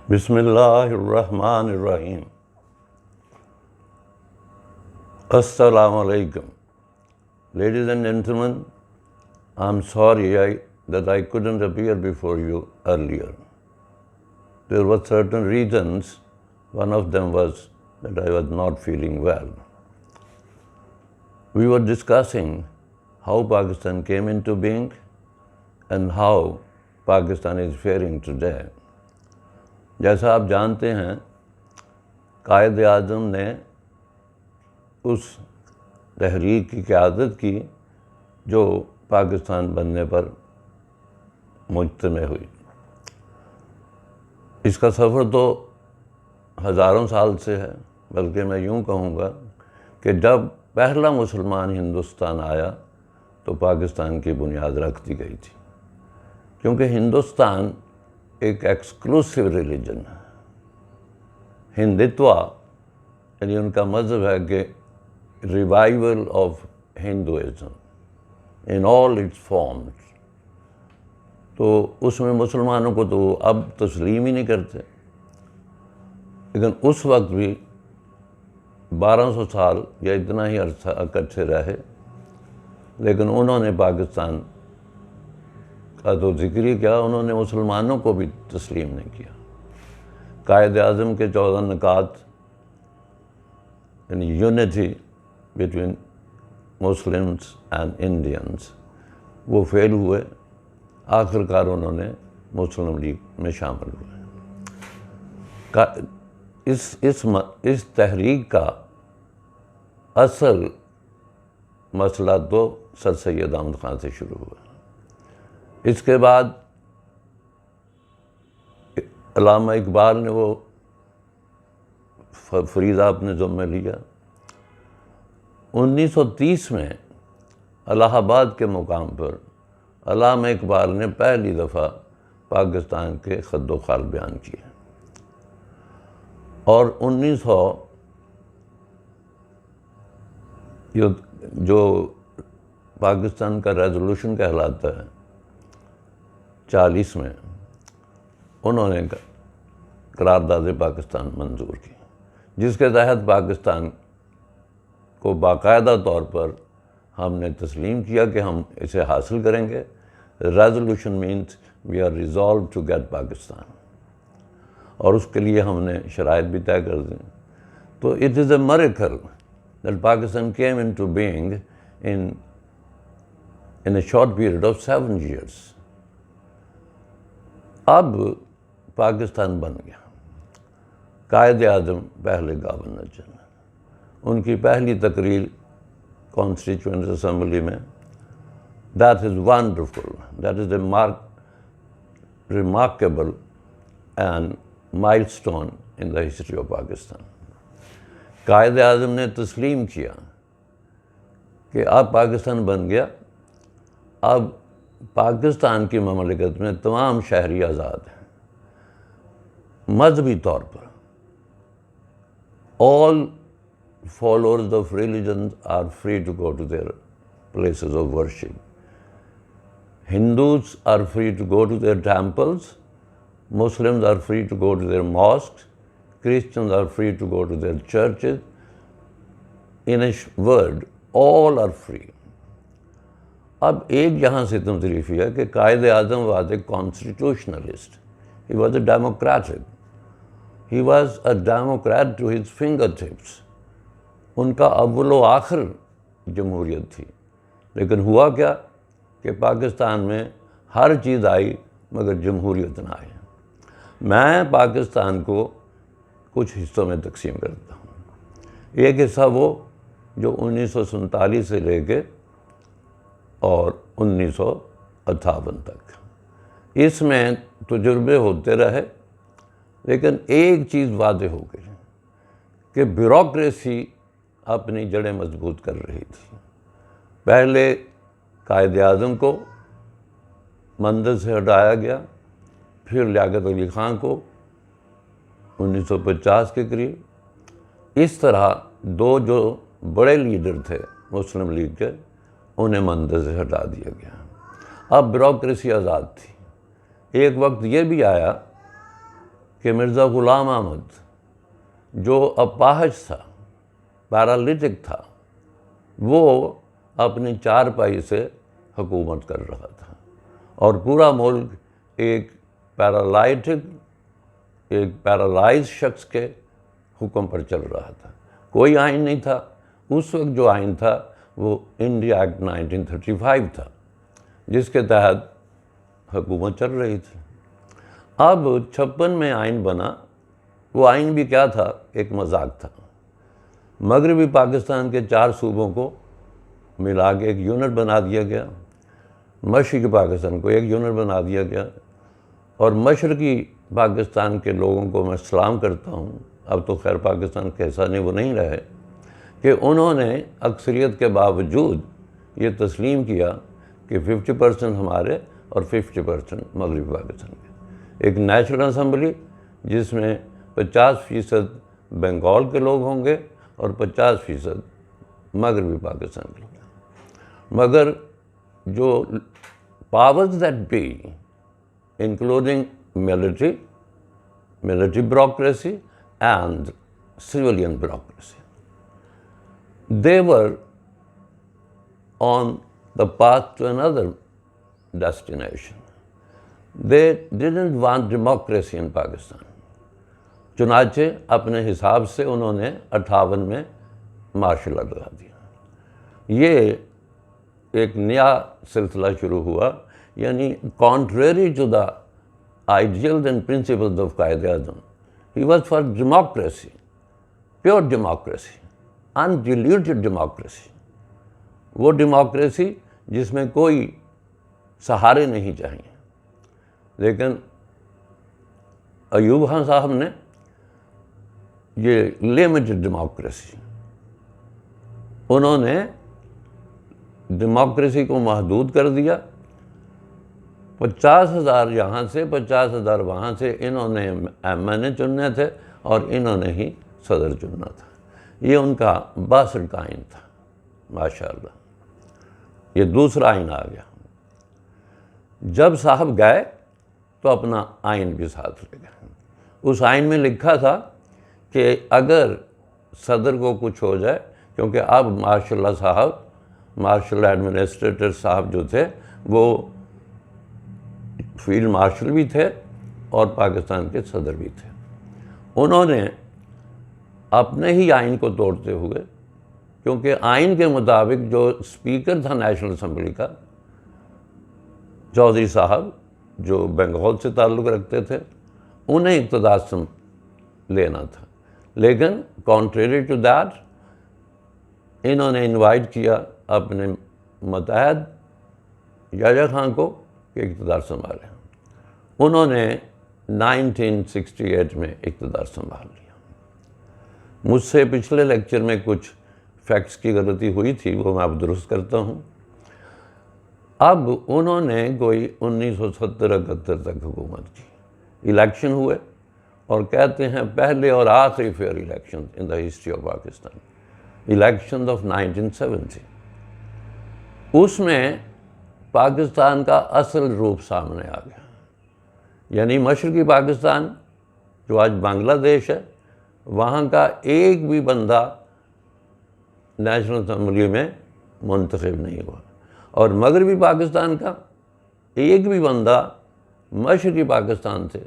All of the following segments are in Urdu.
بسم اللہ الرحمن الرحیم. السلام علیکم. Ladies and gentlemen, I'm sorry that I couldn't appear before you earlier. There were certain reasons. One of them was that I was not feeling well. We were discussing how Pakistan came into being and how Pakistan is faring today. جیسا آپ جانتے ہیں قائد اعظم نے اس تحریک کی قیادت کی جو پاکستان بننے پر مجتمع ہوئی. اس کا سفر تو ہزاروں سال سے ہے، بلکہ میں یوں کہوں گا کہ جب پہلا مسلمان ہندوستان آیا تو پاکستان کی بنیاد رکھ دی گئی تھی، کیونکہ ہندوستان ایک ایکسکلوسیو ریلیجن ہے. ہندتوا یعنی ان کا مذہب ہے کہ revival of Hinduism in all its forms. تو اس میں مسلمانوں کو تو اب تسلیم ہی نہیں کرتے، لیکن اس وقت بھی 1200 سال یا اتنا ہی عرصہ اکٹھے رہے، لیکن انہوں نے پاکستان کا تو ذکر ہی کیا، انہوں نے مسلمانوں کو بھی تسلیم نہیں کیا. قائد اعظم کے 14 نکات یعنی unity between Muslims and Indians وہ فیل ہوئے. آخر کار انہوں نے مسلم لیگ میں شامل ہوئے. اس تحریک کا اصل مسئلہ تو سر سید احمد خان سے شروع ہوا. اس کے بعد علامہ اقبال نے وہ فریضہ اپنے ذمہ لیا. 1930 میں الہ آباد کے مقام پر علامہ اقبال نے پہلی دفعہ پاکستان کے خد و خال بیان کیے، اور 1900 جو پاکستان کا ریزولوشن کہلاتا ہے 40 میں انہوں نے قرارداد پاکستان منظور کی، جس کے تحت پاکستان کو باقاعدہ طور پر ہم نے تسلیم کیا کہ ہم اسے حاصل کریں گے. Resolution means we are resolve to get Pakistan, اور اس کے لیے ہم نے شرائط بھی طے کر دیں. تو it is a miracle that Pakistan came into being in a short period of 7 years. اب پاکستان بن گیا. قائد اعظم پہلے گورنر جنرل، ان کی پہلی تقریر کانسٹیٹیوئنٹ اسمبلی میں، that is wonderful, that is a remarkable and milestone in the history of Pakistan. Quaid-e-Azam نے تسلیم کیا کہ اب پاکستان بن گیا، اب پاکستان کی مملکت میں تمام شہری آزاد ہیں مذہبی طور پر. all followers of religions are free to go to their places of worship. Hindus are free to go to their temples, Muslims are free to go to their mosques, Christians are free to go to their churches. In a word, all are free. اب ایک یہاں سے تمثیل ہے کہ Quaid-e-Azam was a constitutionalist. He was a democratic. He was a democrat to his finger tips. ان کا اول و آخر جمہوریت تھی. لیکن ہوا کیا کہ پاکستان میں ہر چیز آئی مگر جمہوریت نہ آئی. میں پاکستان کو کچھ حصوں میں تقسیم کرتا ہوں. ایک حصہ وہ جو 1947 سے لے کے اور 1958 تک، اس میں تجربے ہوتے رہے، لیکن ایک چیز واضح ہو گئی کہ بیوروکریسی اپنی جڑیں مضبوط کر رہی تھی. پہلے قائد اعظم کو منصب سے ہٹایا گیا، پھر لیاقت علی خان کو 1950 کے قریب. اس طرح دو جو بڑے لیڈر تھے مسلم لیگ کے، انہیں منصب سے ہٹا دیا گیا. اب بیوروکریسی آزاد تھی. ایک وقت یہ بھی آیا کہ مرزا غلام احمد جو اپاہج تھا، پیرالیٹک تھا، وہ اپنی چارپائی سے حکومت کر رہا تھا اور پورا ملک ایک پیرالائز شخص کے حکم پر چل رہا تھا. کوئی آئین نہیں تھا. اس وقت جو آئین تھا وہ انڈیا ایکٹ 1935 تھا، جس کے تحت حکومت چل رہی تھی. اب 56 میں آئین بنا. وہ آئین بھی کیا تھا؟ ایک مذاق تھا. مغربی پاکستان کے 4 صوبوں کو ملا کے ایک یونٹ بنا دیا گیا، مشرقی پاکستان کو ایک یونٹ بنا دیا گیا، اور مشرقی پاکستان کے لوگوں کو میں سلام کرتا ہوں، اب تو خیر پاکستان کیسا نہیں وہ نہیں رہے، کہ انہوں نے اکثریت کے باوجود یہ تسلیم کیا کہ 50% ہمارے اور 50% مغربی پاکستان کے. ایک نیشنل اسمبلی جس میں 50% بنگال کے لوگ ہوں گے اور 50% مغربی پاکستان کے لوگ. مگر جو powers that be, including military bureaucracy and civilian bureaucracy, they were on the path to another destination. They didn't want democracy in Pakistan. چنانچہ اپنے حساب سے انہوں نے 58 میں مارشل لا لگا دیا. یہ ایک نیا سلسلہ شروع ہوا، یعنی contrary to the ideals and principles of Quaid Azam. He was for democracy, pure democracy, undiluted democracy. وہ ڈیموکریسی جس میں کوئی سہارے نہیں چاہیے. لیکن ایوب خان صاحب نے یہ لمیٹڈ ڈیموکریسی، انہوں نے ڈیموکریسی کو محدود کر دیا. 50,000 یہاں سے 50,000 وہاں سے انہوں نے ایم این چننے تھے اور انہوں نے ہی صدر چننا تھا. یہ ان کا 62 کا آئین تھا. ماشاءاللہ یہ دوسرا آئین آ گیا. جب صاحب گئے تو اپنا آئین بھی ساتھ لے گئے. اس آئین میں لکھا تھا کہ اگر صدر کو کچھ ہو جائے، کیونکہ اب مارشل ایڈمنسٹریٹر صاحب جو تھے وہ فیلڈ مارشل بھی تھے اور پاکستان کے صدر بھی تھے، انہوں نے اپنے ہی آئین کو توڑتے ہوئے، کیونکہ آئین کے مطابق جو اسپیکر تھا نیشنل اسمبلی کا، چودھری صاحب جو بنگال سے تعلق رکھتے تھے، انہیں اقتدار لینا تھا. لیکن کانٹریری ٹو دیٹ انہوں نے انوائٹ کیا اپنے متحد یحییٰ خان کو کہ اقتدار سنبھالیں. انہوں نے 1968 میں اقتدار سنبھال لیا. مجھ سے پچھلے لیکچر میں کچھ فیکٹس کی غلطی ہوئی تھی، وہ میں اب درست کرتا ہوں. اب انہوں نے کوئی 1970-71 تک حکومت کی. الیکشن ہوئے اور کہتے ہیں پہلے اور آخری fair election in the history of Pakistan, election of 1970. اس میں پاکستان کا اصل روپ سامنے آ گیا. یعنی مشرقی پاکستان جو آج بنگلہ دیش ہے، وہاں کا ایک بھی بندہ نیشنل اسمبلی میں منتخب نہیں ہوا، اور مغربی پاکستان کا ایک بھی بندہ مشرقی پاکستان سے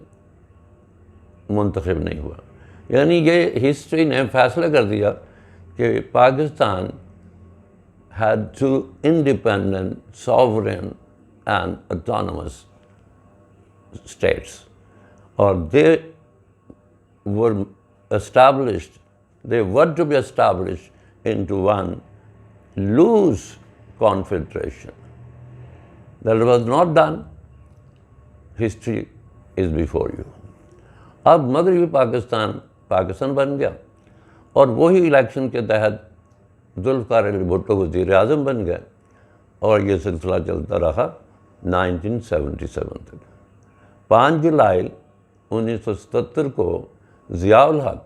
منتخب نہیں ہوا. یعنی یہ ہسٹری نے فیصلہ کر دیا کہ Pakistan had two independent, sovereign and autonomous states, or they were to be established into one loose confederation. That was not done. History is before you. اب مغربی پاکستان بن گیا، اور وہی الیکشن کے تحت ذوالفقار علی بھٹو وزیر اعظم بن گئے، اور یہ سلسلہ چلتا رہا 1977 تک. 5 جولائی 1977 کو ضیاء الحق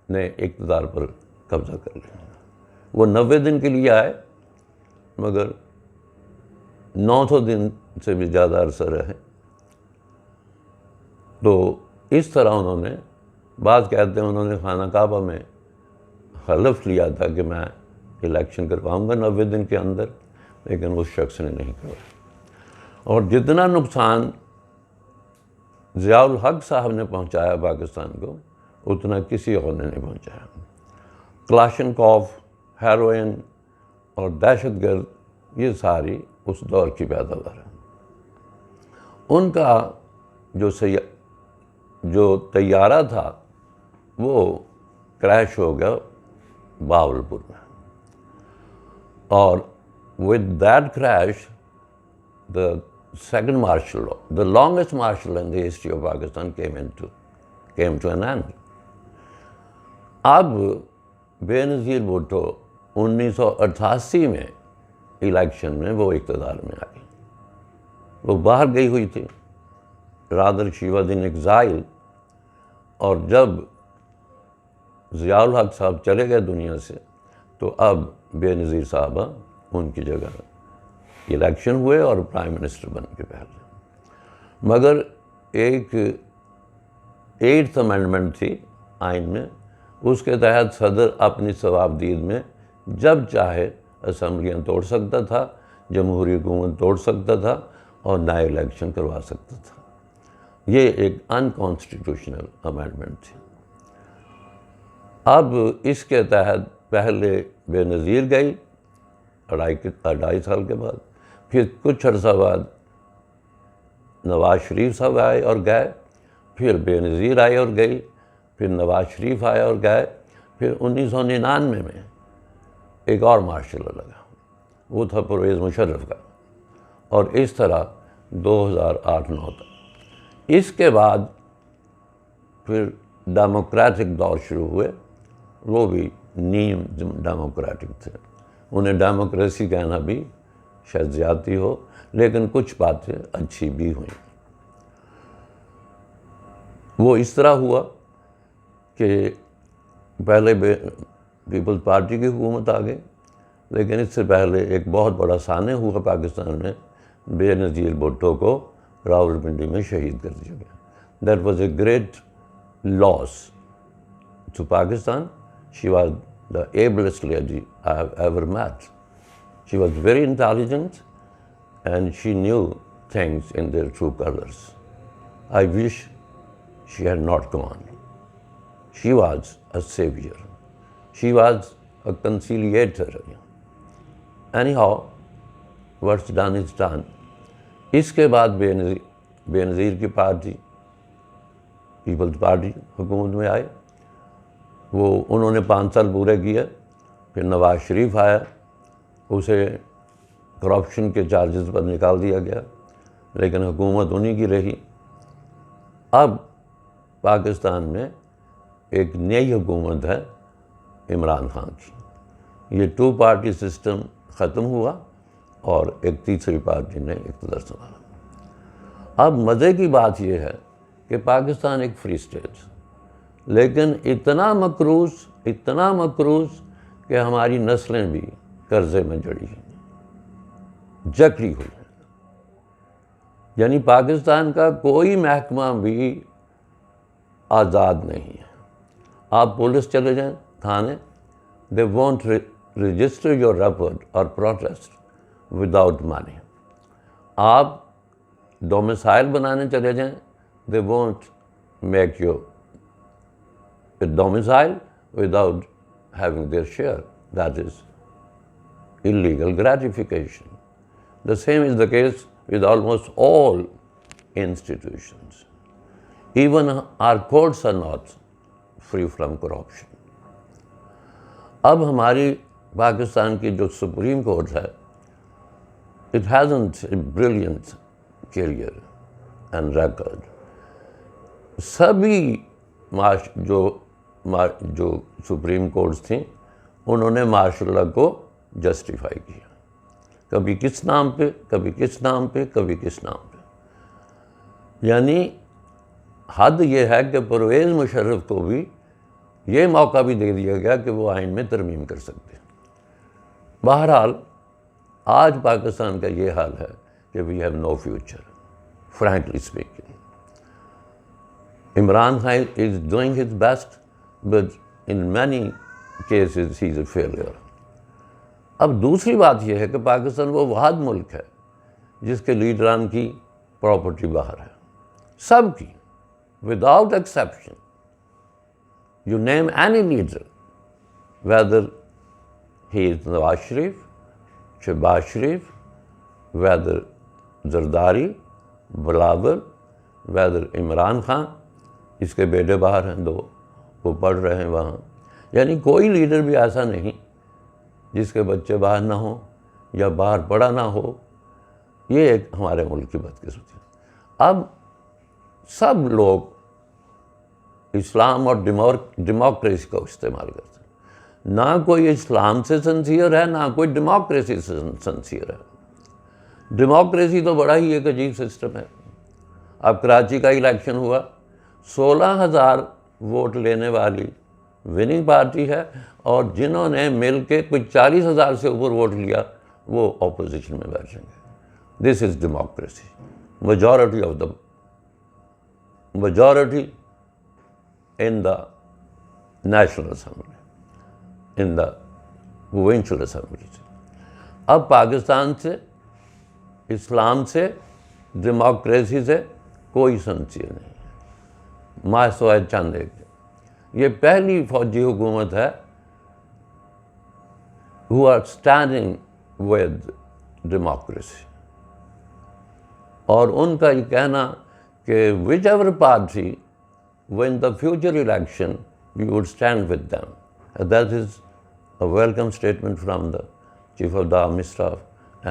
نے اقتدار پر قبضہ کر لیا. وہ 90 دن کے لیے آئے، مگر 900 دن سے بھی زیادہ عرصہ رہے. تو اس طرح انہوں نے، بعض کہتے ہیں انہوں نے خانہ کعبہ میں حلف لیا تھا کہ میں الیکشن کرواؤں گا 90 دن کے اندر، لیکن اس شخص نے نہیں کروایا. اور جتنا نقصان ضیاء الحق صاحب نے پہنچایا پاکستان کو اتنا کسی اور نے نہیں پہنچایا. کلاشنکوف، ہیروئن اور دہشت گرد یہ ساری اس دور کی پیداوار ہے. ان کا جو طیارہ تھا وہ کریش ہو گیا بہاولپور میں، اور with that crash the second martial law, the longest martial law in the history of Pakistan came to an end. اب بے نظیر بھٹو 1988 میں الیکشن میں وہ اقتدار میں آئی. وہ باہر گئی ہوئی تھی، rather she was in exile. اور جب ضیاء الحق صاحب چلے گئے دنیا سے تو اب بے نظیر صاحبہ ان کی جگہ الیکشن ہوئے اور پرائم منسٹر بن کے پہلے. مگر ایک 8th امینڈمنٹ تھی آئین میں، اس کے تحت صدر اپنی ثوابدید میں جب چاہے اسمبلیاں توڑ سکتا تھا، جمہوری حکومت توڑ سکتا تھا اور نئے الیکشن کروا سکتا تھا. یہ ایک انکانسٹیٹیوشنل امینڈمنٹ تھی. اب اس کے تحت پہلے بے نظیر گئی 2.5 سال کے بعد، پھر کچھ عرصہ بعد نواز شریف صاحب آئے اور گئے، پھر بے نظیر آئے اور گئی، پھر نواز شریف آئے اور گئے، پھر 1999 میں ایک اور مارشل لا لگا، وہ تھا پرویز مشرف کا، اور اس طرح 2008-9 تک. اس کے بعد پھر ڈیموکریٹک دور شروع ہوئے، وہ بھی نیم ڈیموکریٹک تھے. انہیں ڈیموکریسی کہنا بھی شاید زیادتی ہو، لیکن کچھ باتیں اچھی بھی ہوئیں. وہ اس طرح ہوا کہ پہلے پیپلز پارٹی کی حکومت آ گئی، لیکن اس سے پہلے ایک بہت بڑا سانحہ ہوا پاکستان میں، بے نظیر بھٹو کو راولپنڈی میں شہید کر دیا گیا. That was a great loss to Pakistan. She was the ablest lady I have ever met. She was very intelligent and she knew things in their true colors. I wish she had not gone. She was a savior. She was a conciliator. Anyhow, what's done is done. اس کے بعد بے نظیر کی پارٹی پیپلز پارٹی حکومت میں آئے. وہ انہوں نے 5 سال پورے کیے. پھر نواز شریف آیا، اسے کرپشن کے چارجز پر نکال دیا گیا، لیکن حکومت انہی کی رہی. اب پاکستان میں ایک نئی حکومت ہے عمران خان کی. یہ 2 پارٹی سسٹم ختم ہوا اور ایک تیسری پارٹی نے اقتدار سنبھالا. اب مزے کی بات یہ ہے کہ پاکستان ایک فری اسٹیٹ، لیکن اتنا مقروض کہ ہماری نسلیں بھی قرضے میں جڑی ہوئی ہیں. یعنی پاکستان کا کوئی محکمہ بھی آزاد نہیں ہے. آپ پولیس چلے جائیں تھانے، they won't register your report اور پروٹیسٹ وداؤٹ منی. آپ ڈومیسائل بنانے چلے جائیں، they won't make your domicile without having their share. That is illegal gratification. The same is the case with almost all institutions. Even our courts are not free from corruption. اب ہماری پاکستان کی جو سپریم کورٹ ہے، it hasn't a brilliant career and record. سبھی جو سپریم کورٹس تھیں انہوں نے مارشل لا کو جسٹیفائی کیا، کبھی کس نام پہ، کبھی کس نام پہ، کبھی کس نام پہ. یعنی حد یہ ہے کہ پرویز مشرف کو بھی یہ موقع بھی دے دیا گیا کہ وہ آئین میں ترمیم کر سکتے. بہرحال آج پاکستان کا یہ حال ہے کہ we have no future, frankly speaking. Imran Khan is doing his best, but in many cases he is a failure. اب دوسری بات یہ ہے کہ پاکستان وہ واحد ملک ہے جس کے لیڈران کی پراپرٹی باہر ہے، سب کی، without exception. You name any leader, whether he is Nawaz Sharif, Shahbaz Sharif, whether Zardari, Bilawal, whether Imran Khan, اس کے بیٹے باہر ہیں 2، وہ پڑھ رہے ہیں وہاں. یعنی کوئی لیڈر بھی ایسا نہیں جس کے بچے باہر نہ ہوں یا باہر پڑھا نہ ہو. یہ ایک ہمارے ملک کی بدقسمتی ہے. اب سب لوگ اسلام اور ڈیموکریسی کا استعمال کرتے ہیں. نہ کوئی اسلام سے سنسیئر ہے، نہ کوئی ڈیموکریسی سے سنسیئر ہے. ڈیموکریسی تو بڑا ہی ایک عجیب سسٹم ہے. اب کراچی کا الیکشن ہوا، 16,000 ووٹ لینے والی وننگ پارٹی ہے، اور جنہوں نے مل کے کچھ 40,000 سے اوپر ووٹ لیا وہ اپوزیشن میں بیٹھیں گے. This is democracy. Majority of the majority in the National Assembly, in the provincial assemblies. اب پاکستان سے، اسلام سے، ڈیموکریسی سے کوئی سنسیئر نہیں ہے. ماسوائے چند ایک، یہ پہلی فوجی حکومت ہے who are standing with democracy. اور ان کا یہ کہنا کہ whichever party when the future election we would stand with them. That is a welcome statement from the Chief of the Army Staff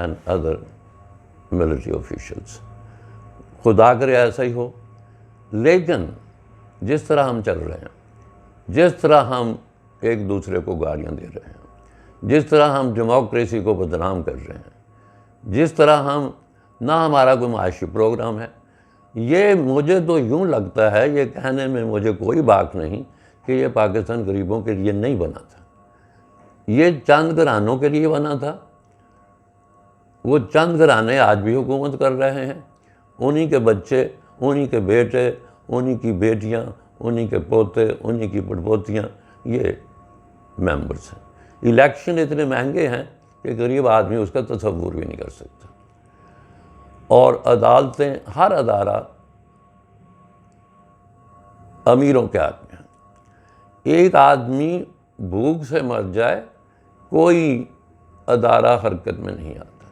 and other military officials. خدا کرے ایسا ہی ہو. لیکن جس طرح ہم چل رہے ہیں، جس طرح ہم ایک دوسرے کو گالیاں دے رہے ہیں، جس طرح ہم ڈیموکریسی کو بدنام کر رہے ہیں، جس طرح ہم، نہ ہمارا کوئی معاشی پروگرام ہے. یہ مجھے تو یوں لگتا ہے، یہ کہنے میں مجھے کوئی باک نہیں کہ یہ پاکستان غریبوں کے لیے نہیں بنا تھا. یہ چند گھرانوں کے لیے بنا تھا. وہ چند گھرانے آج بھی حکومت کر رہے ہیں. انہی کے بچے، انہی کے بیٹے، انہی کی بیٹیاں، انہی کے پوتے، انہی کی پڑپوتیاں یہ ممبرس ہیں. الیکشن اتنے مہنگے ہیں کہ غریب آدمی اس کا تصور بھی نہیں کر سکتا. اور عدالتیں، ہر ادارہ امیروں کے ہاتھ میں ہیں. ایک آدمی بھوک سے مر جائے، کوئی ادارہ حرکت میں نہیں آتا.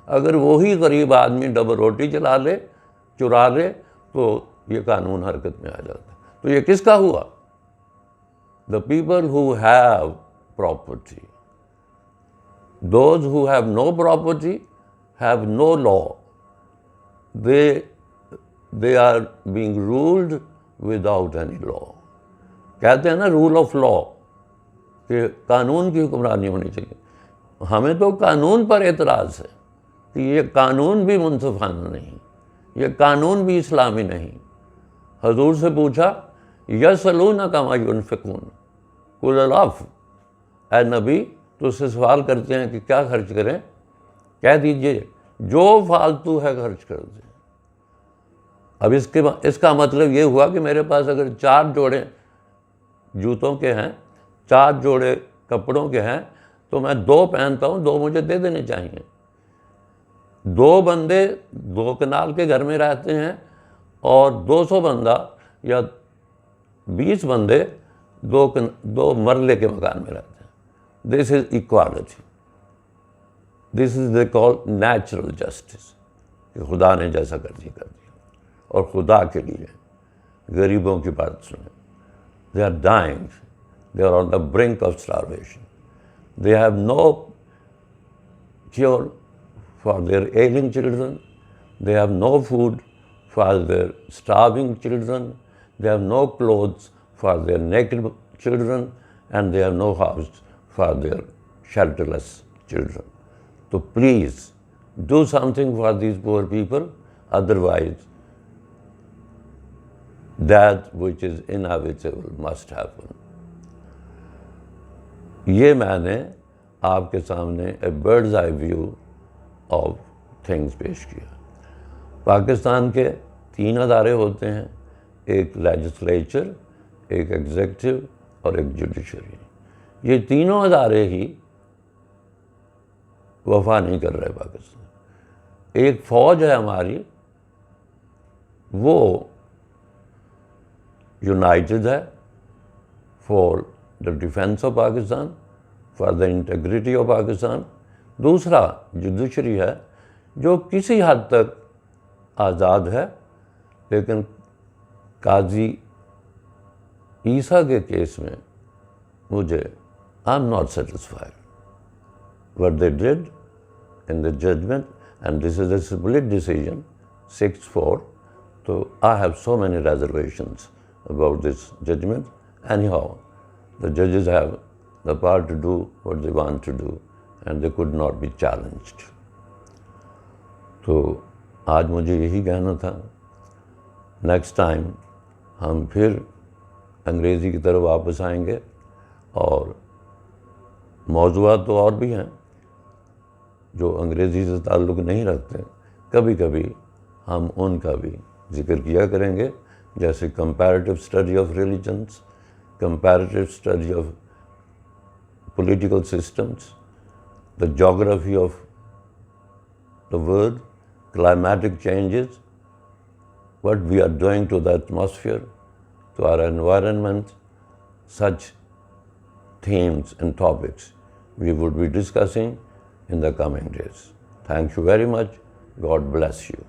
اگر وہی غریب آدمی ڈبل روٹی چرا لے تو یہ قانون حرکت میں آ جاتا. تو یہ کس کا ہوا؟ The people who have property. Those who have no property have no law. They are being ruled without any law. کہتے ہیں نا رول آف لا، کہ قانون کی حکمرانی ہونی چاہیے. ہمیں تو قانون پر اعتراض ہے کہ یہ قانون بھی منصفانہ نہیں، یہ قانون بھی اسلامی نہیں. حضور سے پوچھا، یسألونک ما ینفقون قل العفو. اے نبی، تو اس سے سوال کرتے ہیں کہ کیا خرچ کریں؟ کہہ دیجئے جو فالتو ہے خرچ کر دیں. اب اس کا مطلب یہ ہوا کہ میرے پاس اگر 4 جوڑے جوتوں کے ہیں، 4 جوڑے کپڑوں کے ہیں، تو میں 2 پہنتا ہوں، 2 مجھے دے دینے چاہیے. 2 بندے 2 کنال کے گھر میں رہتے ہیں اور 200 بندہ یا 20 بندے 2 مرلے کے مکان میں رہتے ہیں. دس از ایکوالٹی. دس از دے کال نیچرل جسٹس، کہ خدا نے جیسا کر دیا کر دیا. اور خدا کے لیے غریبوں کی بات سنیں. They are dying, they are on the brink of starvation. They have no cure for their ailing children. They have no food for their starving children. They have no clothes for their naked children. And they have no house for their shelterless children. تو please do something for these poor people, otherwise that which is inevitable must happen. یہ میں نے آپ کے سامنے a bird's eye view of things پیش کیا. پاکستان کے 3 ادارے ہوتے ہیں. ایک لیجسلیچر، ایک ایگزیکٹو اور ایک جوڈیشری. یہ تینوں ادارے ہی وفا نہیں کر رہے پاکستان. ایک فوج ہے ہماری، وہ یونائٹڈ ہے for the defence of Pakistan, for the integrity of Pakistan. دوسرا جوڈیشری ہے جو کسی حد تک آزاد ہے، لیکن قاضی عیسیٰ کے کیس میں مجھے I am not satisfied what they did in the judgment, and this is a split decision, 6-4. So I have so many reservations about this judgment. Anyhow, the judges have the power to do what they want to do, and they could not be challenged. تو آج مجھے یہی کہنا تھا. نیکسٹ ٹائم ہم پھر انگریزی کی طرف واپس آئیں گے، اور موضوعات تو اور بھی ہیں جو انگریزی سے تعلق نہیں رکھتے. کبھی کبھی ہم ان کا بھی ذکر کیا کریں گے، جیسے comparative study of religions, comparative study of political systems, the جغرافی of the world, climatic changes, what we are doing to the atmosphere, to our environment. Such themes and topics we would be discussing in the coming days. Thank you very much. God bless you.